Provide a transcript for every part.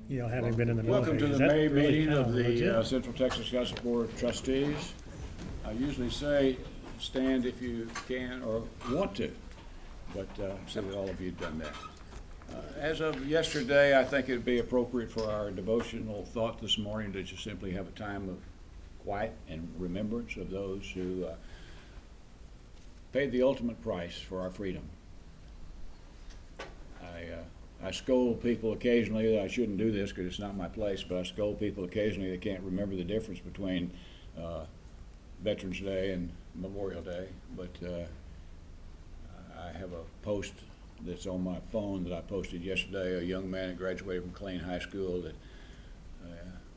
you know, having been in the Welcome military. to Is the that May really meeting kind of the legit? Central Texas Gossip Board of Trustees. I usually say stand if you can or want to, but see that all of you have done that. As of yesterday, I think it would be appropriate for our devotional thought this morning to just simply have a time of quiet and remembrance of those who paid the ultimate price for our freedom. I scold people occasionally that I shouldn't do this because it's not my place, but I scold people occasionally that can't remember the difference between Veterans Day and Memorial Day. But I have a post that's on my phone that I posted yesterday. A young man that graduated from McLean High School that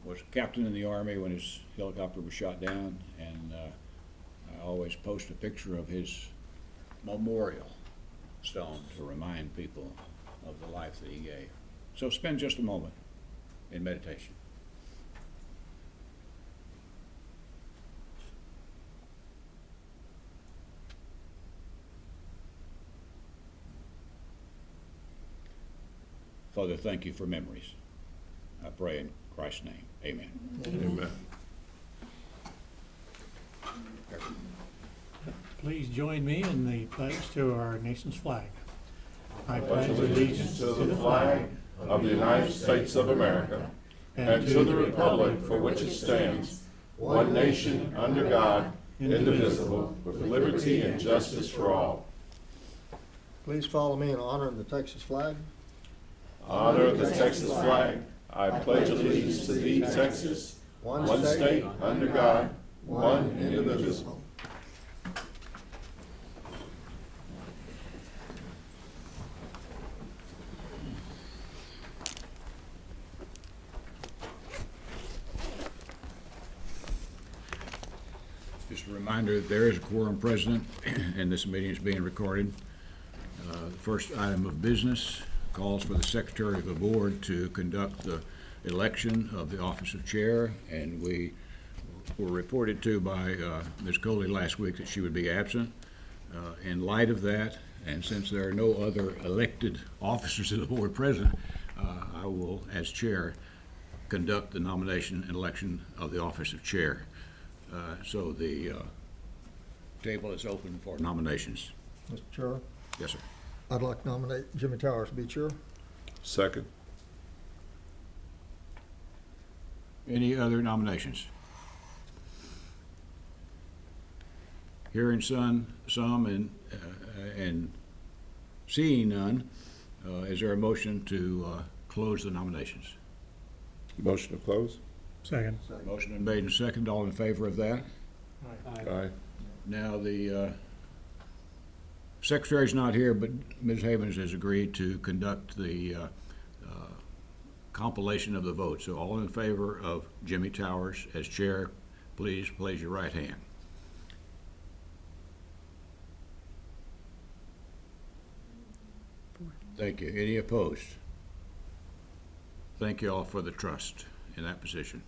was a captain in the Army when his helicopter was shot down, and I always post a picture of his memorial stone to remind people of the life that he gave. So spend just a moment in meditation. Father, thank you for memories. I pray in Christ's name. Amen. Amen. Please join me in the pledge to our nation's flag. I Pledge allegiance to the flag of the United States of America and to the republic for which it stands, one nation under God, indivisible, with liberty and justice for all. Please follow me in honoring the Texas flag. Honor the Texas flag. I pledge allegiance to thee, Texas, one state under God, one indivisible. Just a reminder that there is a quorum present and this meeting is being recorded. The first item of business calls for the Secretary of the Board to conduct the election of the office of chair, and we were reported to by Ms. Coley last week that she would be absent. In light of that, and since there are no other elected officers of the board present, I will, as chair, conduct the nomination and election of the office of chair. So the table is open for nominations. Mr. Chair, Yes, sir. I'd like to nominate Jimmy Towers to be chair. Second. Any other nominations? Hearing some and seeing none, is there a motion to close the nominations? Motion to close. Second. Motion been made and seconded. All in favor of that? Aye. Now, the Secretary's not here, but Ms. Havens has agreed to conduct the compilation of the vote. So all in favor of Jimmy Towers as chair, please place your right hand. Thank you. Any opposed? Thank you all for the trust in that position.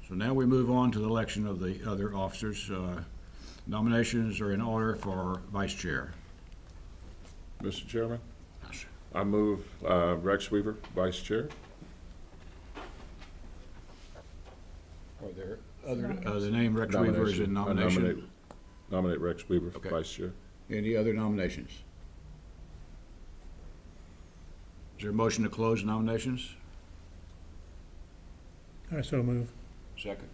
So now we move on to the election of the other officers. Nominations are in order for vice chair. Mr. Chairman, Yes, sir. I move Rex Weaver, vice chair. Are there other, the name Rex Weaver is in nomination? Nominate Rex Weaver for Okay. vice chair. Any other nominations? Is there a motion to close nominations? I so move. Second.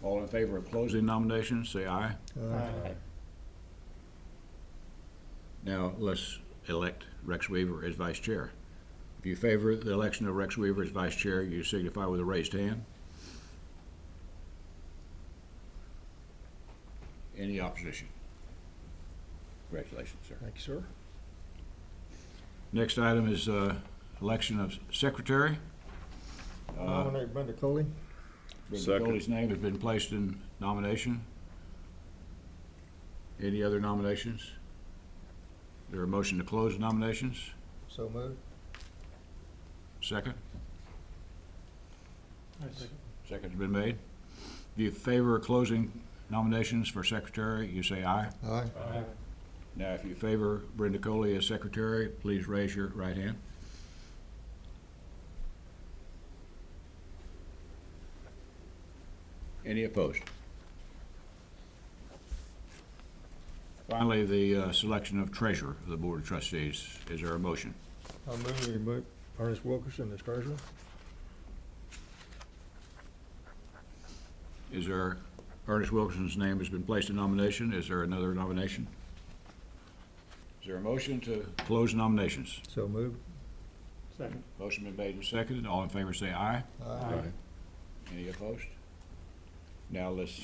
All in favor of closing nominations, say aye. Now, let's elect Rex Weaver as vice chair. If you favor the election of Rex Weaver as vice chair, you signify with a raised hand. Any opposition? Congratulations, sir. Thank you, sir. Next item is election of secretary. I nominate Brenda Coley. Brenda Second. Coley's name has been placed in nomination. Any other nominations? Is there a motion to close nominations? So moved. Second? Second. Second's been made. If you favor closing nominations for secretary, you say aye. Aye. Now, if you favor Brenda Coley as secretary, please raise your right hand. Any opposed? Finally, the selection of treasurer of the Board of Trustees. Is there a motion? I move we remove Ernest Wilkerson as treasurer. Is there, Ernest Wilkinson's name has been placed in nomination. Is there another nomination? Is there a motion to close nominations? So moved. Second. Motion been made and seconded. All in favor say aye. Aye. Any opposed? Now let's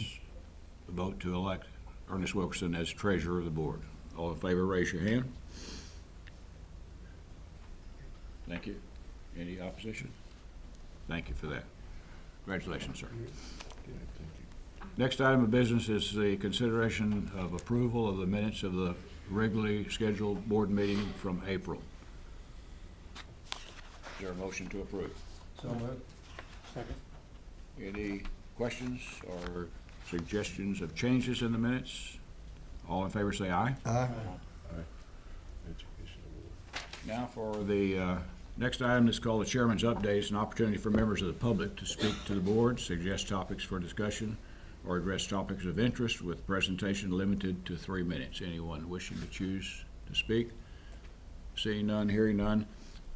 vote to elect Ernest Wilkerson as treasurer of the board. All in favor, raise your hand. Thank you. Any opposition? Thank you for that. Congratulations, sir. Next item of business is the consideration of approval of the minutes of the regularly scheduled board meeting from April. Is there a motion to approve? So moved. Second. Any questions or suggestions of changes in the minutes? All in favor say aye. Aye. Now for the next item is called the Chairman's Updates, an opportunity for members of the public to speak to the board, suggest topics for discussion, or address topics of interest with presentation limited to 3 minutes. Anyone wishing to choose to speak? Seeing none, hearing none.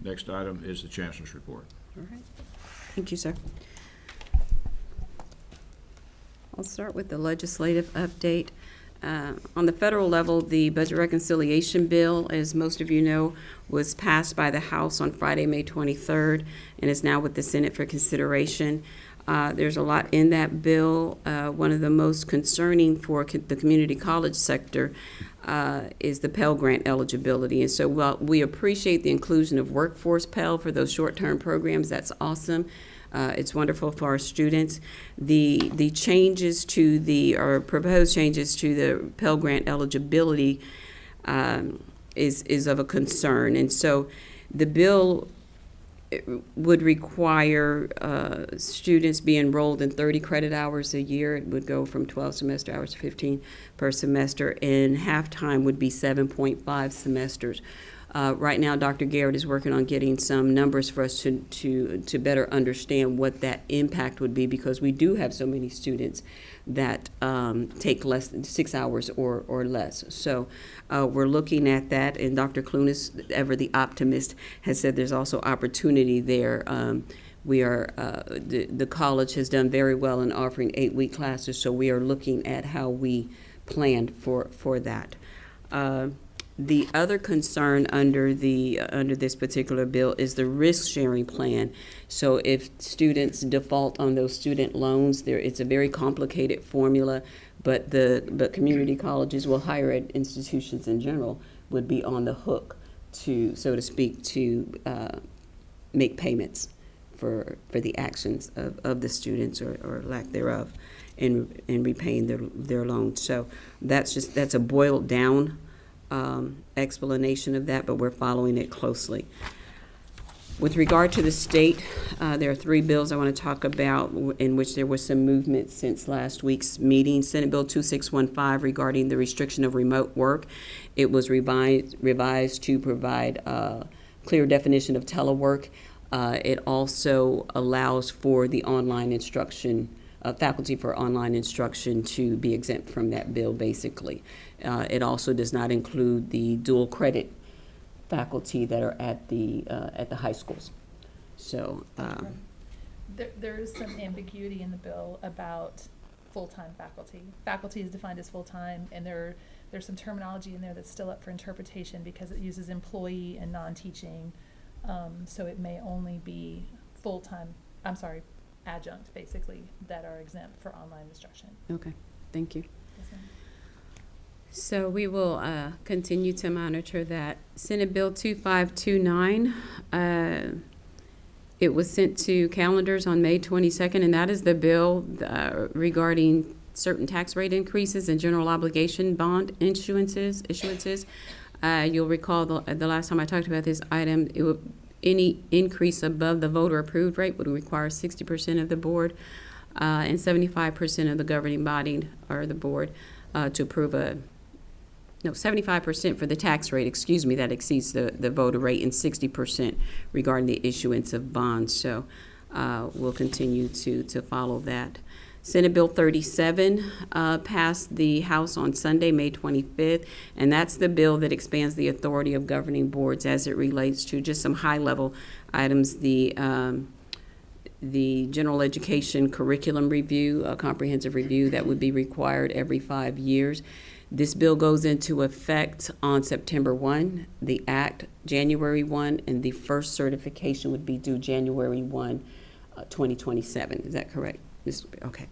Next item is the Chancellor's report. All right. Thank you, sir. I'll start with the legislative update. On the federal level, the Budget Reconciliation Bill, as most of you know, was passed by the House on Friday, May 23rd, and is now with the Senate for consideration. There's a lot in that bill. One of the most concerning for the community college sector is the Pell Grant eligibility. And so while we appreciate the inclusion of Workforce Pell for those short-term programs, that's awesome. It's wonderful for our students. The changes to the, or proposed changes to the Pell Grant eligibility is of a concern. And so the bill would require students be enrolled in 30 credit hours a year. It would go from 12 semester hours to 15 per semester, and half-time would be 7.5 semesters. Right now, Dr. Garrett is working on getting some numbers for us to better understand what that impact would be, because we do have so many students that take less than 6 hours or less. So we're looking at that, and Dr. Clunas, ever the optimist, has said there's also opportunity there. The college has done very well in offering 8-week classes, so we are looking at how we plan for that. The other concern under this particular bill is the risk-sharing plan. So if students default on those student loans, it's a very complicated formula, but community colleges, well, higher ed institutions in general, would be on the hook to, so to speak, to make payments for the actions of the students or lack thereof in repaying their loans. So that's a boiled down explanation of that, but we're following it closely. With regard to the state, there are 3 bills I want to talk about in which there was some movement since last week's meeting. Senate Bill 2615 regarding the restriction of remote work. It was revised to provide a clear definition of telework. It also allows for the online instruction, faculty for online instruction to be exempt from that bill, basically. It also does not include the dual credit faculty that are at the high schools. So there is some ambiguity in the bill about full-time faculty. Faculty is defined as full-time, and there's some terminology in there that's still up for interpretation because it uses employee and non-teaching. So it may only be adjunct, basically, that are exempt for online instruction. okay, thank you. Yes, ma'am. So we will continue to monitor that. Senate Bill 2529, it was sent to calendars on May 22nd, and that is the bill regarding certain tax rate increases and general obligation bond issuances. You'll recall the last time I talked about this item, any increase above the voter-approved rate would require 60% of the board and 75% of the governing body or the board to approve 75% for the tax rate, that exceeds the voter rate, and 60% regarding the issuance of bonds. So we'll continue to follow that. Senate Bill 37 passed the House on Sunday, May 25th, and that's the bill that expands the authority of governing boards as it relates to just some high-level items. The general education curriculum review, a comprehensive review that would be required every 5 years. This bill goes into effect on September 1, the act January 1, and the first certification would be due January 1, 2027. Is that correct? Okay.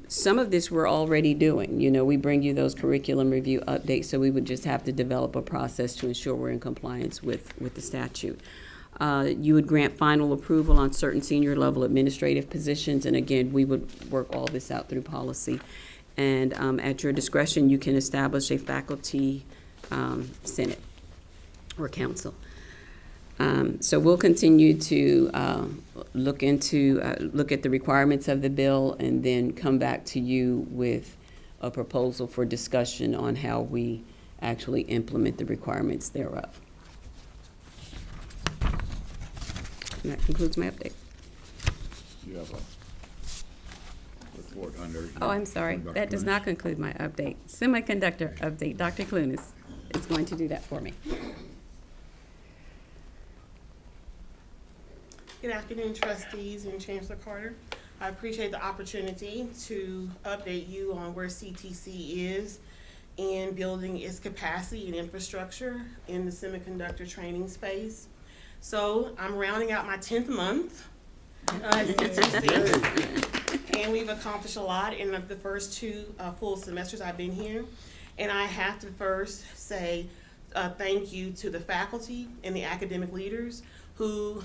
Some of this we're already doing. You know, we bring you those curriculum review updates, so we would just have to develop a process to ensure we're in compliance with the statute. You would grant final approval on certain senior level administrative positions, and again, we would work all this out through policy. And at your discretion, you can establish a faculty senate or council. So we'll continue to look at the requirements of the bill and then come back to you with a proposal for discussion on how we actually implement the requirements thereof. And that concludes my update. You have a report under. Oh, I'm sorry. Dr. That does Clunas. not conclude my update. Semiconductor update. Dr. Clunas is going to do that for me. Good afternoon, trustees and Chancellor Carter. I appreciate the opportunity to update you on where CTC is in building its capacity and infrastructure in the semiconductor training space. So I'm rounding out my 10th month at CTC, and we've accomplished a lot in the first 2 full semesters I've been here. And I have to first say thank you to the faculty and the academic leaders who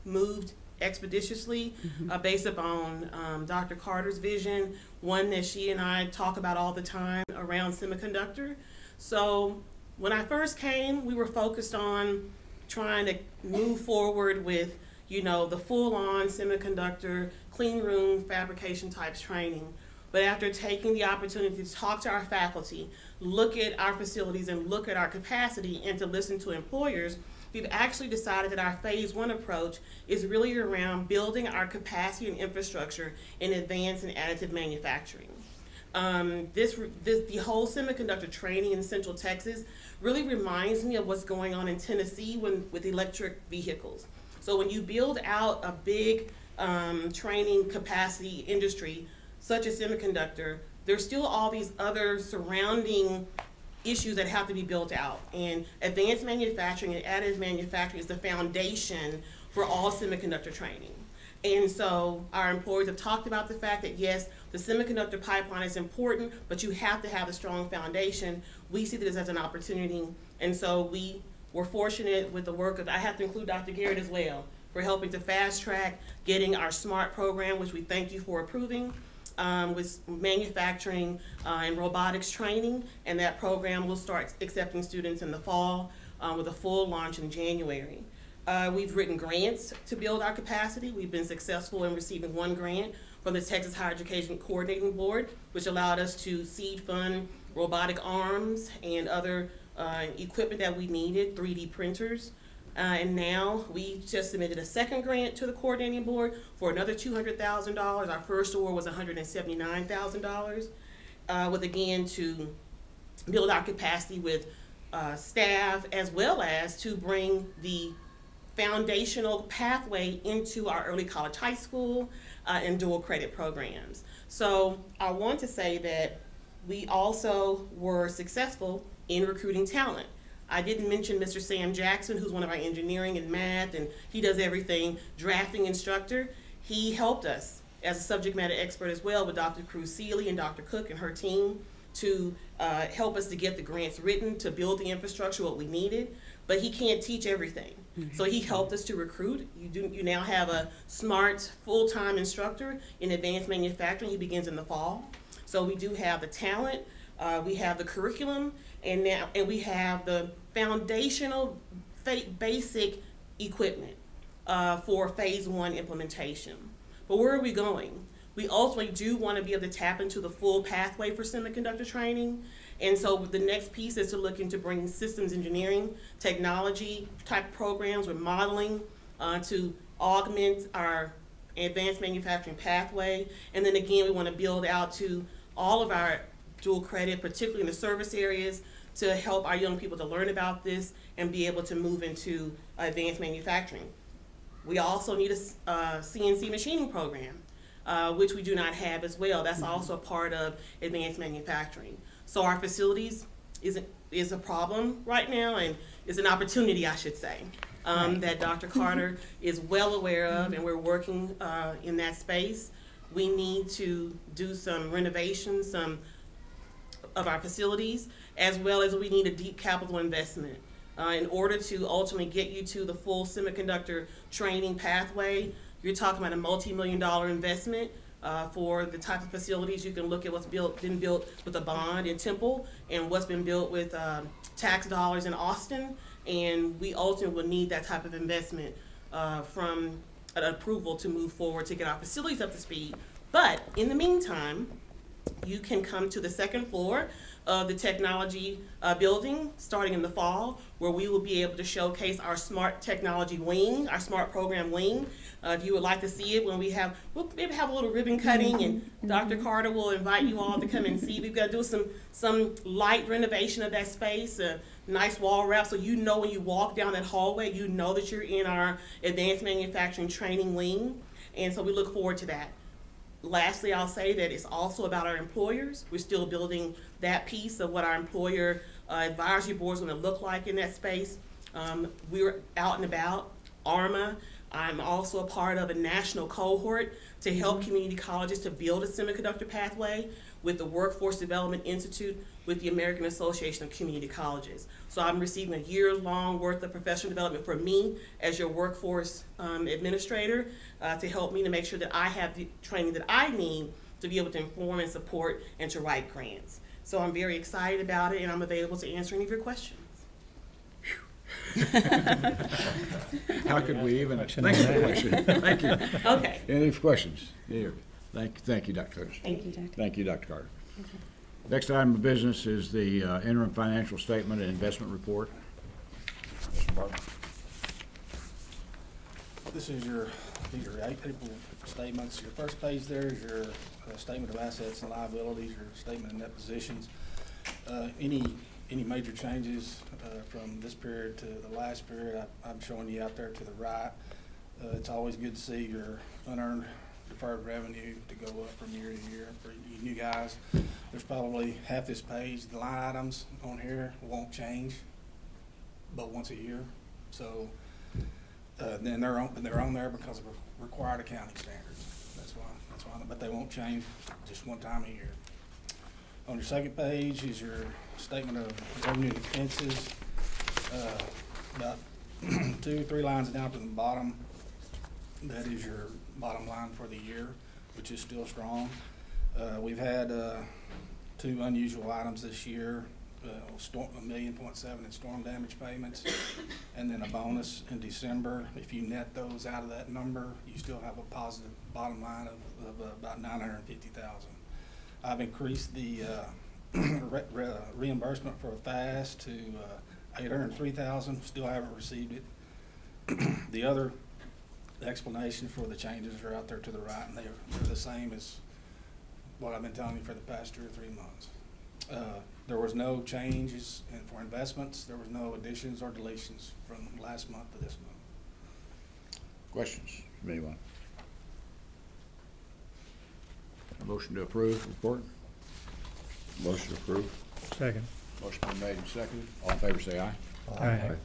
moved expeditiously based upon Dr. Carter's vision, one that she and I talk about all the time around semiconductor. So when I first came, we were focused on trying to move forward with, you know, the full-on semiconductor clean room fabrication types training. But after taking the opportunity to talk to our faculty, look at our facilities and look at our capacity and to listen to employers, we've actually decided that our phase 1 approach is really around building our capacity and infrastructure in advanced and additive manufacturing. The whole semiconductor training in Central Texas really reminds me of what's going on in Tennessee with electric vehicles. So when you build out a big training capacity industry, such as semiconductor, there's still all these other surrounding issues that have to be built out. And advanced manufacturing and additive manufacturing is the foundation for all semiconductor training. And so our employees have talked about the fact that yes, the semiconductor pipeline is important, but you have to have a strong foundation. We see this as an opportunity. And so we were fortunate with the work of, I have to include Dr. Garrett as well, for helping to fast track getting our SMART program, which we thank you for approving, with manufacturing and robotics training, and that program will start accepting students in the fall with a full launch in January. We've written grants to build our capacity. We've been successful in receiving 1 grant from the Texas Higher Education Coordinating Board, which allowed us to seed fund robotic arms and other equipment that we needed, 3D printers. And now we just submitted a 2nd grant to the coordinating board for another $200,000. Our first award was $179,000, with again to build our capacity with staff, as well as to bring the foundational pathway into our early college high school and dual credit programs. So I want to say that we also were successful in recruiting talent. I didn't mention Mr. Sam Jackson, who's one of our engineering and math, and he does everything, drafting instructor. He helped us as a subject matter expert as well with Dr. Cruz Seeley and Dr. Cook and her team to help us to get the grants written, to build the infrastructure, what we needed. But he can't teach everything. So he helped us to recruit. You now have a smart full-time instructor in advanced manufacturing. He begins in the fall. So we do have the talent, we have the curriculum, and we have the foundational basic equipment for phase 1 implementation. But where are we going? We ultimately do want to be able to tap into the full pathway for semiconductor training. And so the next piece is to look into bringing systems engineering, technology type programs with modeling to augment our advanced manufacturing pathway. And then again, we want to build out to all of our dual credit, particularly in the service areas, to help our young people to learn about this and be able to move into advanced manufacturing. We also need a CNC machining program, which we do not have as well. That's also a part of advanced manufacturing. So our facilities is a problem right now, and is an opportunity, I should say, that Dr. Carter is well aware of, and we're working in that space. We need to do some renovations, some of our facilities, as well as we need a deep capital investment. In order to ultimately get you to the full semiconductor training pathway, you're talking about a multi-million-dollar investment for the type of facilities. You can look at what's been built with a bond in Temple and what's been built with tax dollars in Austin, and we ultimately will need that type of investment from an approval to move forward to get our facilities up to speed. But in the meantime, you can come to the second floor of the technology building starting in the fall, where we will be able to showcase our smart technology wing, our smart program wing. If you would like to see it, we'll maybe have a little ribbon cutting, and Dr. Carter will invite you all to come and see. We've got to do some light renovation of that space, a nice wall wrap, so you know when you walk down that hallway, you know that you're in our advanced manufacturing training wing, and so we look forward to that. Lastly, I'll say that it's also about our employers. We're still building that piece of what our employer advisory board is going to look like in that space. We're out and about. ARMA, I'm also a part of a national cohort to help community colleges to build a semiconductor pathway with the Workforce Development Institute with the American Association of Community Colleges. So I'm receiving a year-long worth of professional development for me as your workforce administrator to help me to make sure that I have the training that I need to be able to inform and support and to write grants. So I'm very excited about it, and I'm available to answer any of your questions. How could we even think of a question? Thank you. Okay. Any questions? Yeah. Thank you, Dr. Curtis. Thank you, Dr. Thank you, Dr. Carter. Next item of business is the interim financial statement and investment report. Mr. Barton. These are April statements. Your first page there is your statement of assets and liabilities, your statement of net positions. Any major changes from this period to the last period, I'm showing you out there to the right. It's always good to see your unearned deferred revenue to go up from year to year. For you new guys, there's probably half this page. The line items on here won't change but once a year. So then they're on there because of required accounting standards. That's why, but they won't change just one time a year. On your second page is your statement of revenue and expenses. About 2-3 lines down from the bottom, that is your bottom line for the year, which is still strong. We've had 2 unusual items this year, $1.7 million in storm damage payments, and then a bonus in December. If you net those out of that number, you still have a positive bottom line of about $950,000. I've increased the reimbursement for FAST to $803,000. Still haven't received it. The other explanation for the changes are out there to the right, and they're the same as what I've been telling you for the past 2 or 3 months. There was no changes for investments. There was no additions or deletions from last month to this month. Questions from anyone? A motion to approve report? Motion approved. Second. Motion been made and seconded. All in favor say aye. Aye.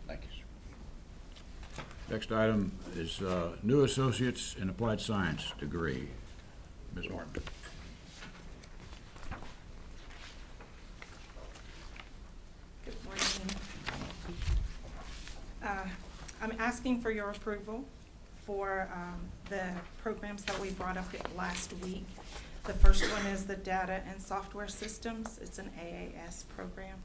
Thank you, sir. Next item is new associates in applied science degree. Ms. Martin. Good morning. I'm asking for your approval for the programs that we brought up last week. The first one is the Data and Software Systems. It's an AAS program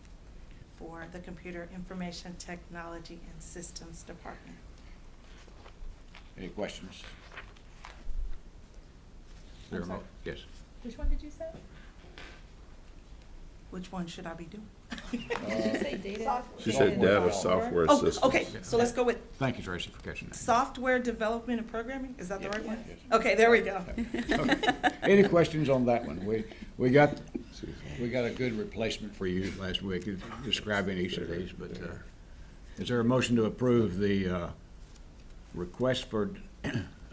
for the Computer Information Technology and Systems Department. Any questions? I'm sorry. Yes. Which one did you say? Which one should I be doing? Did you say data? She said data software Oh, systems. okay, so let's go with Thank you, Tracy, for catching that. software development and programming, is that the Yes, right one? yes. Okay, there we go. Okay. Any questions on that one? We got a good replacement for you last week, describing each of these, but, is there a motion to approve the, request for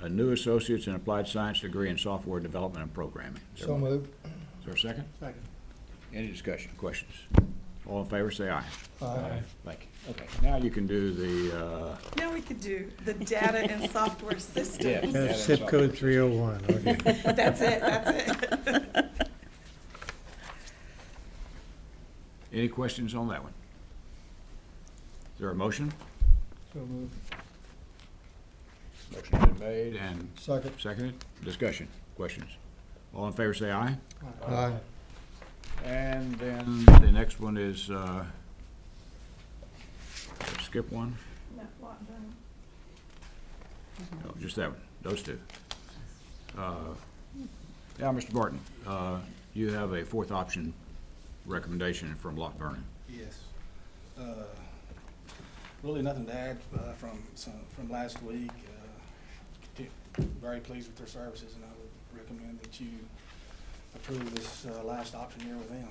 a new associate's in applied science degree in software development and programming? So moved. Is there a second? Second. Any discussion, questions? All in favor, say aye. Aye. Thank you. Okay, now you can do the, Now we could do the data and software systems. Zip code 301, okay. That's it. any questions on that one? Is there a motion? So moved. Motion been made and Second. seconded. Discussion, questions? All in favor, say aye. Aye. And then the next one is, skip one? No, just that one, those two. Now, Mr. Barton, you have a fourth option recommendation from Lot Vernon. Yes. Really nothing to add from last week. Very pleased with their services, and I would recommend that you approve this last option here with them.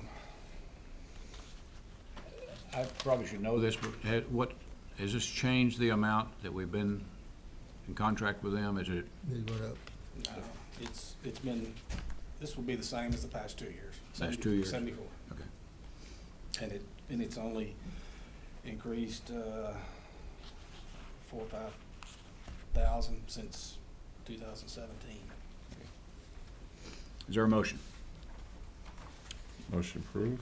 I probably should know this, but has this changed the amount that we've been in contract with them? Is it, These went up. It's been, this will be the same as the past 2 years. Last 2 years? 74. okay. And it's only increased 4 or 5,000 since 2017. Is there a motion? Motion approved.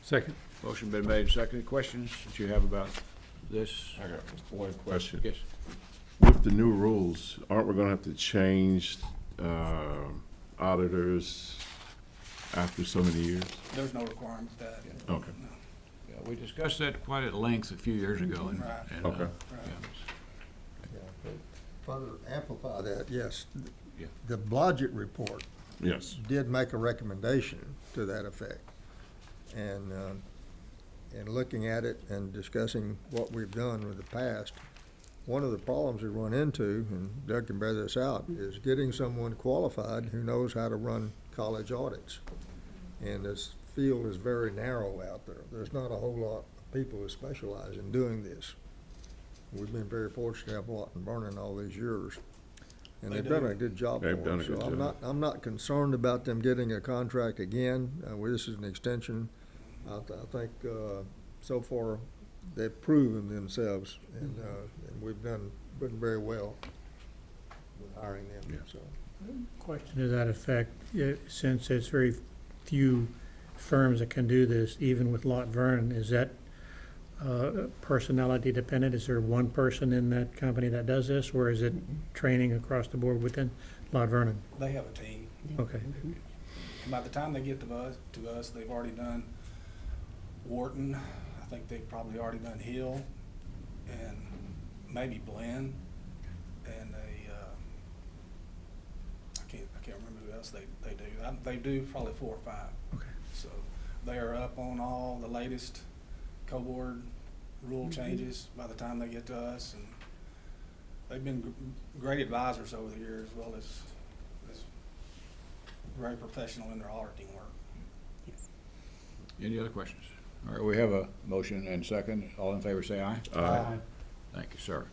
Second. Motion been made and seconded. Questions that you have about this? I got one question. Yes. With the new rules, aren't we gonna have to change, auditors after so many years? There's no requirement that. Okay. No. Yeah, we discussed that quite at length a few years ago. And, Right. and, Okay. Right. yeah, Further amplify that, yes. Yeah. The Blodgett report Yes. did make a recommendation to that effect. And, looking at it and discussing what we've done with the past, one of the problems we run into, and Doug can bear this out, is getting someone qualified who knows how to run college audits. And this field is very narrow out there. There's not a whole lot of people who specialize in doing this. We've been very fortunate to have Lawton Vernon all these years. And They they've done do. a good job for They've done us. a good So job. I'm not concerned about them getting a contract again. This is an extension. I think, so far, they've proven themselves, and we've done very well with hiring them, Yeah. so. Question to that effect, since there's very few firms that can do this, even with Lot Vernon, is that personality dependent? Is there one person in that company that does this, or is it training across the board within Lot Vernon? They have a team. Okay. And by the time they get to us, they've already done Wharton. I think they've probably already done Hill and maybe Blinn. And I can't remember who else they do. They do probably 4 or 5. Okay. So they are up on all the latest co-board rule changes by the time they get to us, and they've been great advisors over the years, as well as very professional in their auditing work. Any other questions? All right, we have a motion and second. All in favor, say aye. Aye. Thank you, sir.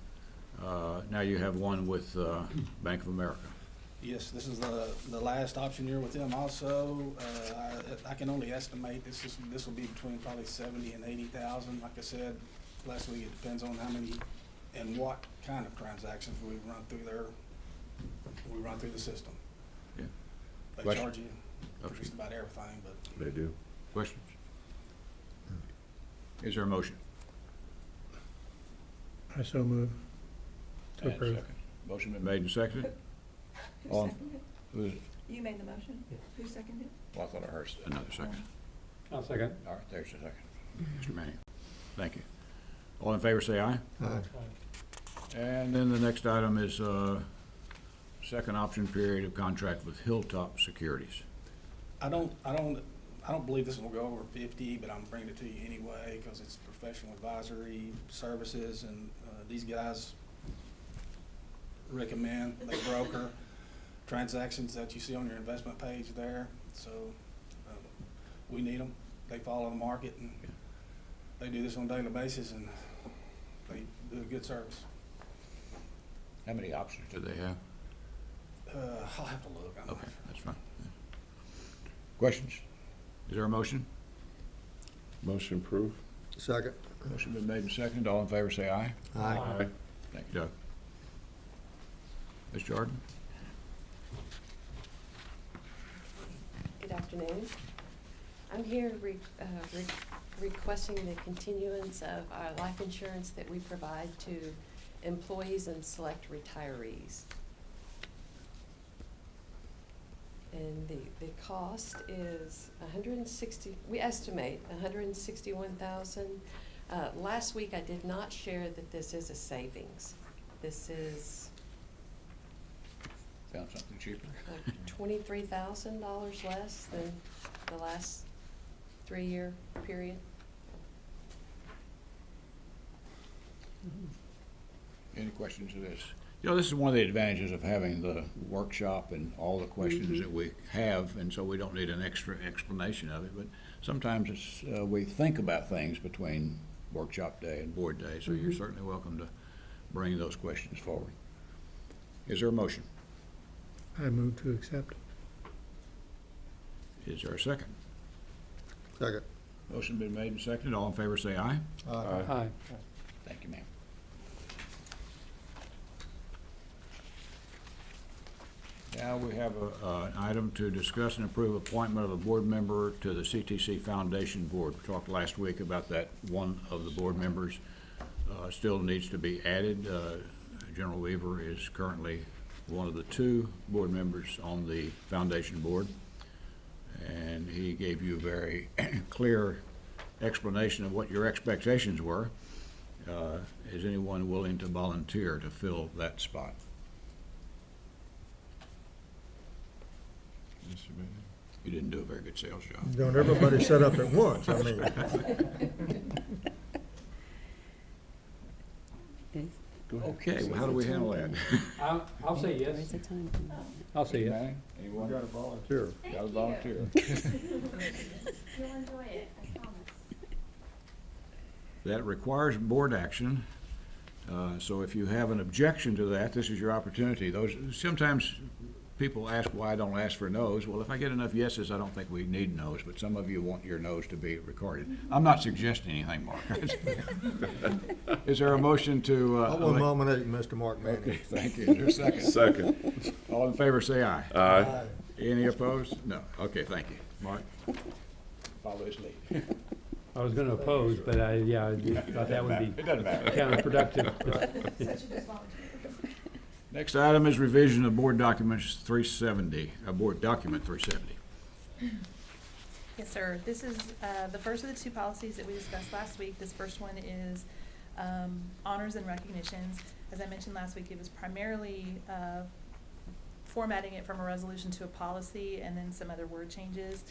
Now you have one with Bank of America. Yes, this is the last option year with them also. I can only estimate this will be between probably 70 and 80,000. Like I said last week, it depends on how many and what kind of transactions we run through the system. Yeah. They Question? charge you for just about everything, but They do. Questions? Is there a motion? I so move to And approve. second. Motion been made and seconded. Who All- seconded Who is- it? You made the motion? Who seconded it? Well, I thought I heard another second. I'll second. All right, there's a second. Mr. Manning, thank you. All in favor, say aye. Aye. And then the next item is second option period of contract with Hilltop Securities. I I don't believe this will go over 50, but I'm bringing it to you anyway because it's professional advisory services, and these guys recommend, they broker transactions that you see on your investment page there. So we need them. They follow the market, and they do this on a daily basis, and they do a good service. How many options do they have? I'll have to look. I'm Okay, not that's fine. Questions? Is there a motion? Motion approved. Second. Motion been made and seconded. All in favor say aye. Aye. Thank you, Doug. Ms. Jordan? Good afternoon. I'm here requesting the continuance of our life insurance that we provide to employees and select retirees. And the cost is we estimate $161,000. Last week I did not share that this is a savings. This is Found something cheaper? $23,000 less than the last 3-year period. Any questions of this? You know, this is one of the advantages of having the workshop and all the questions that we have, and so we don't need an extra explanation of it. But sometimes it's, we think about things between workshop day and board day, so you're certainly welcome to bring those questions forward. Is there a motion? I move to accept. Is there a second? Second. Motion been made and seconded. All in favor say aye. Aye. Thank you, ma'am. Now we have an item to discuss and approve appointment of a board member to the CTC Foundation Board. We talked last week about that one of the board members still needs to be added. General Weaver is currently one of the 2 board members on the foundation board, and he gave you a very clear explanation of what your expectations were. Is anyone willing to volunteer to fill that spot? You didn't do a very good sales job. Don't everybody set up at once, I mean. Okay, well, how do we handle that? I'll say yes. Where's the time? I'll say yes. Manning, anyone? Got a volunteer. Got a volunteer? You'll enjoy it, I promise. That requires board action. So if you have an objection to that, this is your opportunity. Sometimes people ask why I don't ask for no's. Well, if I get enough yeses, I don't think we need no's, but some of you want your no's to be recorded. I'm not suggesting anything, Mark. Is there a motion to? I will nominate Mr. Mark Manning. Okay, thank you. Is there a second? Second. All in favor, say aye. Aye. Any opposed? No. Okay, thank you. Mark? Follow his lead. I was gonna oppose, but I thought that would be It doesn't matter. counterproductive. So you just volunteer. Next item is revision of board documents 370, board document 370. Yes, sir. This is the first of the 2 policies that we discussed last week. This first one is honors and recognitions. As I mentioned last week, it was primarily formatting it from a resolution to a policy and then some other word changes.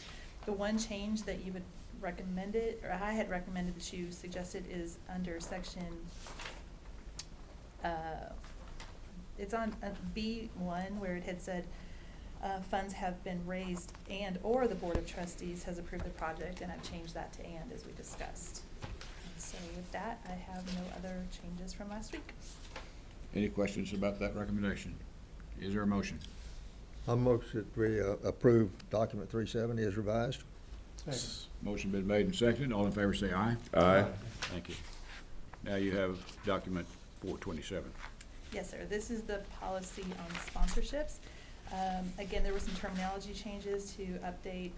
The one change that you would recommend it, or I had recommended that you suggested, is under section, it's on B1 where it had said funds have been raised and/or the Board of Trustees has approved the project, and I've changed that to "and" as we discussed. And so with that, I have no other changes from last week. Any questions about that recommendation? Is there a motion? I motion that we approve document 370 as revised. Motion been made and seconded. All in favor say aye. Aye. Thank you. Now you have document 427. Yes, sir. This is the policy on sponsorships. Again, there were some terminology changes to update,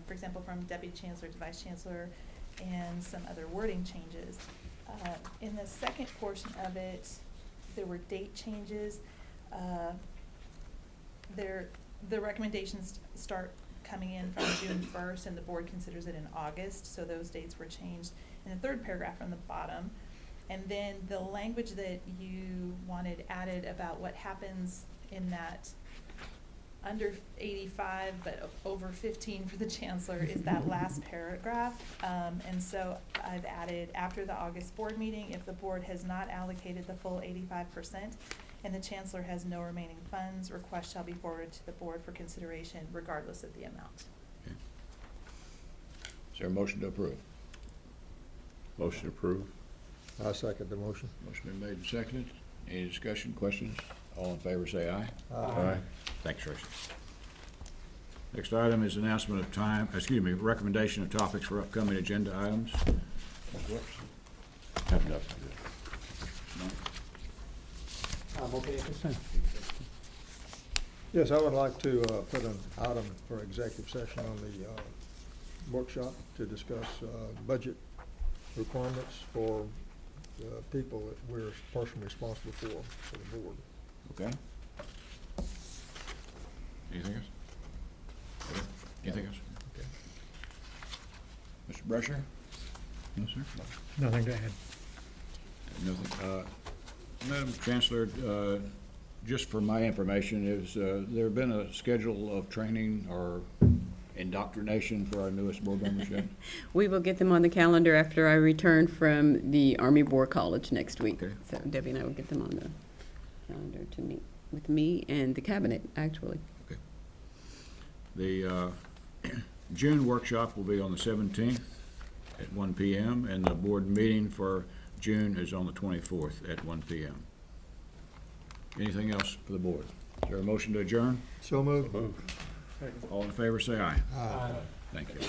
for example, from Deputy Chancellor to Vice Chancellor, and some other wording changes. In the second portion of it, there were date changes. The recommendations start coming in from June 1st, and the board considers it in August, so those dates were changed in the 3rd paragraph from the bottom. And then the language that you wanted added about what happens in that under 85, but over 15 for the chancellor is that last paragraph. And so I've added, after the August board meeting, if the board has not allocated the full 85% and the chancellor has no remaining funds, request shall be forwarded to the board for consideration regardless of the amount. Is there a motion to approve? Motion approved. I second the motion. Motion been made and seconded. Any discussion, questions? All in favor say aye. Aye. Thanks, Tracy. Next item is announcement of recommendation of topics for upcoming agenda items. Have nothing. I'm okay at this time. Yes, I would like to put an item for executive session on the workshop to discuss budget requirements for the people that we're personally responsible for the board. Okay. Anything else? Okay. Anything else? Okay. Mr. Brescher? No, sir. Nothing to add. Nothing. Madam Chancellor, just for my information, is there been a schedule of training or indoctrination for our newest board members yet? We will get them on the calendar after I return from the Army War College next week. Okay. So Debbie and I will get them on the calendar to meet with me and the cabinet, actually. Okay. The June workshop will be on the 17th at 1 p.m. and the board meeting for June is on the 24th at 1 p.m. Anything else for the board? Is there a motion to adjourn? So moved. All in favor, say aye. Aye. Thank you.